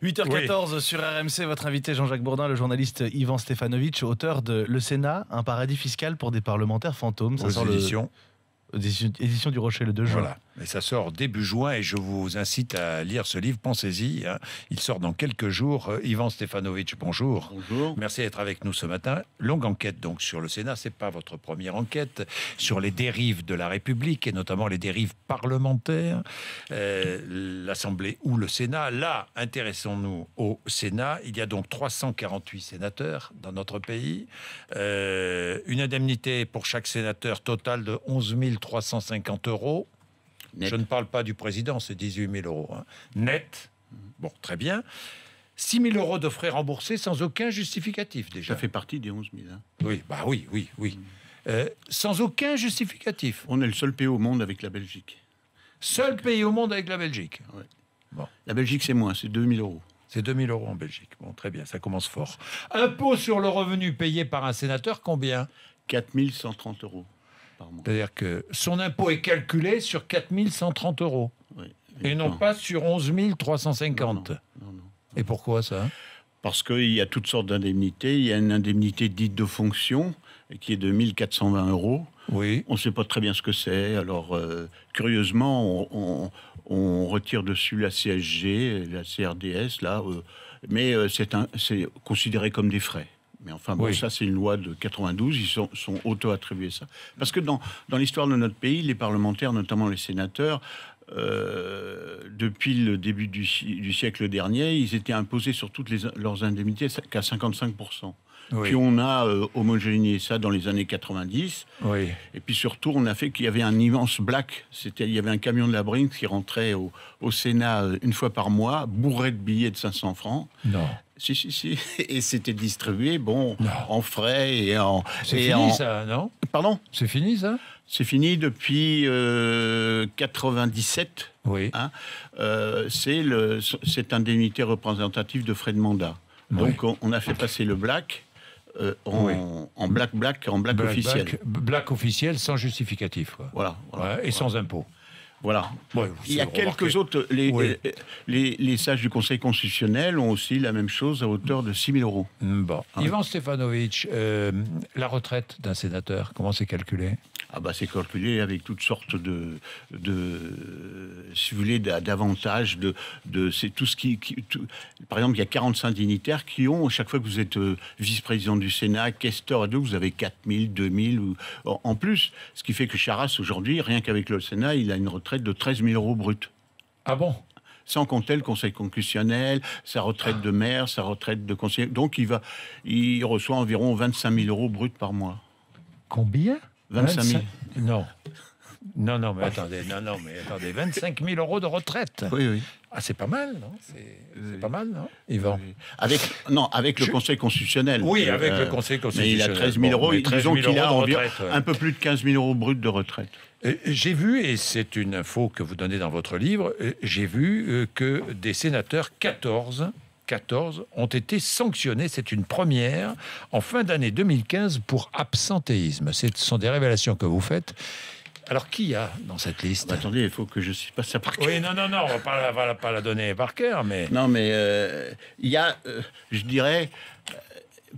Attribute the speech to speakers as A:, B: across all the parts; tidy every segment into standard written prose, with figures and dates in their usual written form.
A: 8h14 sur RMC, votre invité Jean-Jacques Bourdin, le journaliste Ivan Stefanovic, auteur de Le Sénat, un paradis fiscal pour des parlementaires fantômes.
B: Ça sort
A: édition du Rocher le 2 juin.
B: Voilà, et ça sort début juin et je vous incite à lire ce livre, pensez-y, hein. Il sort dans quelques jours. Ivan Stefanovic, bonjour.
C: Bonjour.
B: Merci d'être avec nous ce matin. Longue enquête donc sur le Sénat, c'est pas votre première enquête, sur les dérives de la République et notamment les dérives parlementaires, l'Assemblée ou le Sénat. Là, intéressons-nous au Sénat. Il y a donc 348 sénateurs dans notre pays, une indemnité pour chaque sénateur totale de 11 350 euros.
C: Net.
B: Je ne parle pas du président, c'est 18 000 euros. Hein. Net. Bon, très bien. 6 000 euros de frais remboursés sans aucun justificatif, déjà.
C: Ça fait partie des 11 000. Hein.
B: Oui, bah oui. Sans aucun justificatif.
C: On est le seul pays au monde avec la Belgique.
B: Seul pays au monde avec la Belgique.
C: Ouais.
B: Bon.
C: La Belgique, c'est moins, c'est 2 000 euros.
B: C'est 2 000 euros en Belgique. Bon, très bien, ça commence fort. Impôt sur le revenu payé par un sénateur, combien ?
C: 4 130 euros par mois.
B: C'est-à-dire que son impôt est calculé sur 4 130 euros.
C: Oui,
B: Et non pas sur 11 350.
C: Non.
B: Et pourquoi ça ?
C: Parce qu'il y a toutes sortes d'indemnités. Il y a une indemnité dite de fonction qui est de 1 420 euros.
B: Oui.
C: On ne sait pas très bien ce que c'est. Alors, curieusement, on retire dessus la CSG, la CRDS, là, mais c'est considéré comme des frais. Mais enfin, bon,
B: oui.
C: Ça, c'est une loi de 92. Ils sont auto-attribués ça. Parce que dans l'histoire de notre pays, les parlementaires, notamment les sénateurs, depuis le début du siècle dernier, ils étaient imposés sur toutes leurs indemnités qu'à 55%.
B: Oui.
C: Puis on a homogénéisé ça dans les années 90.
B: Oui.
C: Et puis surtout, on a fait qu'il y avait un immense black. Il y avait un camion de la Brinks qui rentrait au Sénat une fois par mois, bourré de billets de 500 francs.
B: Non.
C: Si. Et c'était distribué,
B: Non.
C: en frais et en...
B: C'est fini, ça, non ?
C: Pardon ?
B: C'est fini, ça ?
C: C'est fini depuis 97.
B: Oui.
C: Hein. C'est cette indemnité représentative de frais de mandat.
B: Oui.
C: Donc, on a fait passer le black en black officiel.
B: Black officiel sans justificatif. Quoi.
C: Voilà.
B: Ouais, et sans impôt.
C: Voilà.
B: Ouais,
C: Il y a quelques autres. Les sages du Conseil constitutionnel ont aussi la même chose à hauteur de 6 000 euros.
B: Bon. Ivan Stefanovic, la retraite d'un sénateur, comment c'est calculé ?
C: C'est calculé avec toutes sortes de si vous voulez, d'avantages. C'est tout ce par exemple, il y a 45 dignitaires qui ont, chaque fois que vous êtes vice-président du Sénat, questeur, vous avez 4 000, 2 000 en plus. Ce qui fait que Charras, aujourd'hui, rien qu'avec le Sénat, il a une retraite de 13 000 euros brut.
B: Ah bon ?
C: Sans compter le Conseil constitutionnel, sa retraite de maire, sa retraite de conseiller. Donc, il reçoit environ 25 000 euros brut par mois.
B: Combien ?
C: 25 000.
B: Non, mais attendez, 25 000 euros de retraite.
C: Oui.
B: Ah, c'est pas mal, non ? C'est pas mal, non, Yvan ?
C: Avec le Conseil constitutionnel.
B: Oui, avec le Conseil constitutionnel.
C: Mais il a 13 000 euros. Disons qu'il a environ un peu plus de 15 000 euros bruts de retraite.
B: J'ai vu, et c'est une info que vous donnez dans votre livre, j'ai vu que des sénateurs, 14 ont été sanctionnés, c'est une première, en fin d'année 2015 pour absentéisme. Ce sont des révélations que vous faites. Alors, qui y a dans cette liste ?
C: Attendez, il faut que je ne pas ça par cœur.
B: Oui, non, on va pas la donner par cœur, mais...
C: Non, mais il y a, je dirais,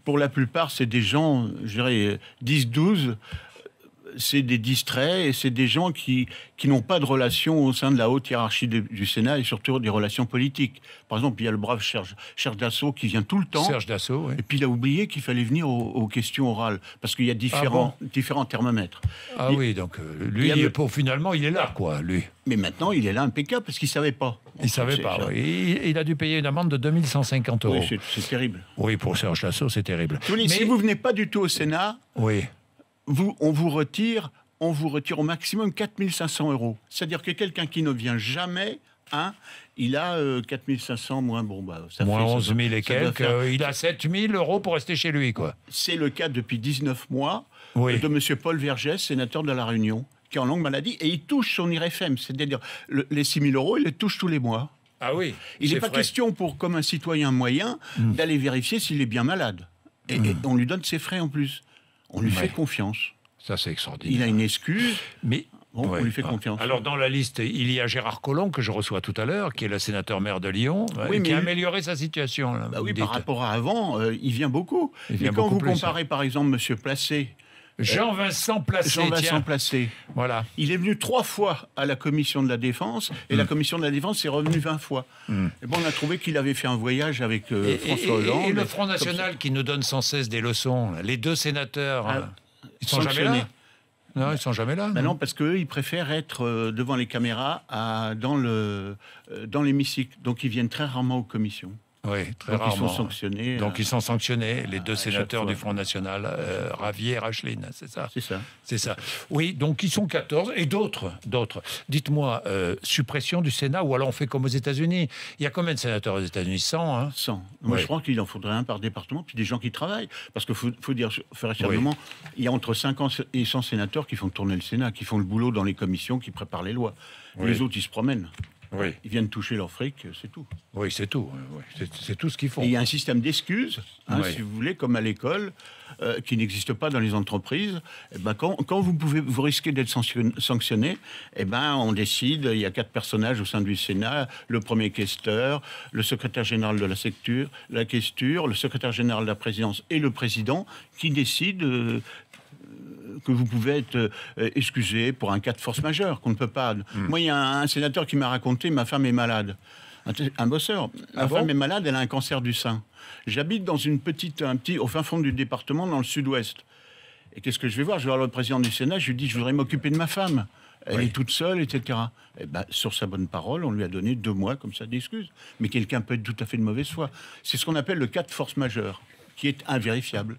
C: pour la plupart, c'est des gens, je dirais, 10-12... c'est des distraits et c'est des gens qui n'ont pas de relation au sein de la haute hiérarchie du Sénat et surtout des relations politiques. Par exemple, il y a le brave Serge Dassault qui vient tout le temps.
B: Serge Dassault, oui.
C: Et puis il a oublié qu'il fallait venir aux questions orales parce qu'il y a différents thermomètres.
B: Oui, donc lui, finalement, il est là, quoi, lui.
C: Mais maintenant, il est là impeccable parce qu'il ne savait pas.
B: Il ne savait pas, oui. Il a dû payer une amende de 2 150 euros.
C: Oui, c'est terrible.
B: Oui, pour Serge Dassault, c'est terrible.
C: Si vous ne venez pas du tout au Sénat...
B: Oui.
C: On vous retire au maximum 4 500 euros. C'est-à-dire que quelqu'un qui ne vient jamais, il a 4 500 moins... ça
B: moins
C: fait,
B: 11 000 et quelques, il a 7 000 euros pour rester chez lui, quoi.
C: C'est le cas depuis 19 mois
B: de
C: M. Paul Vergès, sénateur de La Réunion, qui est en longue maladie, et il touche son IRFM, c'est-à-dire les 6 000 euros, il les touche tous les mois.
B: Ah oui.
C: Il n'est pas question, comme un citoyen moyen, d'aller vérifier s'il est bien malade. Et on lui donne ses frais en plus. On lui fait confiance.
B: Ça, c'est extraordinaire.
C: Il a une excuse.
B: Mais
C: Bon,
B: Ouais.
C: on lui fait confiance.
B: Alors, dans la liste, il y a Gérard Collomb, que je reçois tout à l'heure, qui est le sénateur maire de Lyon,
C: Oui,
B: qui a
C: mais-
B: amélioré sa situation. Là,
C: Bah
B: vous
C: oui,
B: dites.
C: par rapport à avant, il vient beaucoup.
B: Il vient
C: Mais quand
B: beaucoup
C: vous
B: plus,
C: comparez, par exemple, Monsieur Placé,
B: Jean-Vincent Placé,
C: Jean-Vincent
B: tiens.
C: Placé,
B: Voilà.
C: il est venu 3 fois à la commission de la Défense, et la commission de la Défense est revenue 20 fois. Et bon, on a trouvé qu'il avait fait un voyage avec François Hollande.
B: Et le
C: comme
B: Front
C: ça.
B: National qui nous donne sans cesse des leçons. Là. Les deux sénateurs,
C: Ah,
B: ils sont jamais
C: sanctionnés.
B: là. Non, ils sont jamais là.
C: Ben non, parce qu'eux, ils préfèrent être devant les caméras dans l'hémicycle. Donc, ils viennent très rarement aux commissions.
B: Oui, très
C: Donc,
B: rarement.
C: ils sont sanctionnés.
B: Donc ils sont sanctionnés, les deux
C: à chaque
B: sénateurs
C: fois.
B: du Front National, Ravier et Racheline, c'est ça.
C: C'est ça.
B: C'est ça. Oui, donc ils sont 14 et d'autres. Dites-moi, suppression du Sénat ou alors on fait comme aux États-Unis. Il y a combien de sénateurs aux États-Unis? 100, hein?
C: 100. Moi,
B: Ouais.
C: je crois qu'il en faudrait un par département, puis des gens qui travaillent. Parce qu'il faut dire, faire récemment, il y a entre 50 et 100 sénateurs qui font tourner le Sénat, qui font le boulot dans les commissions, qui préparent les lois.
B: Oui.
C: Les autres, ils se promènent.
B: Oui,
C: Ils viennent toucher leur fric, c'est tout.
B: oui, c'est tout. Oui. C'est tout ce qu'ils font.
C: Et il y a un système d'excuses,
B: Oui.
C: si vous voulez, comme à l'école, qui n'existe pas dans les entreprises. Eh ben, quand vous risquez d'être sanctionné, eh ben, on décide, il y a 4 personnages au sein du Sénat, le premier questeur, le secrétaire général de la questure, le secrétaire général de la présidence et le président, qui décident que vous pouvez être excusé pour un cas de force majeure, qu'on ne peut pas. Moi, il y a un sénateur qui m'a raconté, ma femme est malade. Un bosseur. Ma femme est malade, elle a un cancer du sein. J'habite dans au fin fond du département, dans le sud-ouest. Et qu'est-ce que je vais voir? Je vais voir le président du Sénat, je lui dis, je voudrais m'occuper de ma femme. Elle est toute seule, etc. Et ben, sur sa bonne parole, on lui a donné 2 mois comme ça d'excuses. Mais quelqu'un peut être tout à fait de mauvaise foi. C'est ce qu'on appelle le cas de force majeure, qui est invérifiable.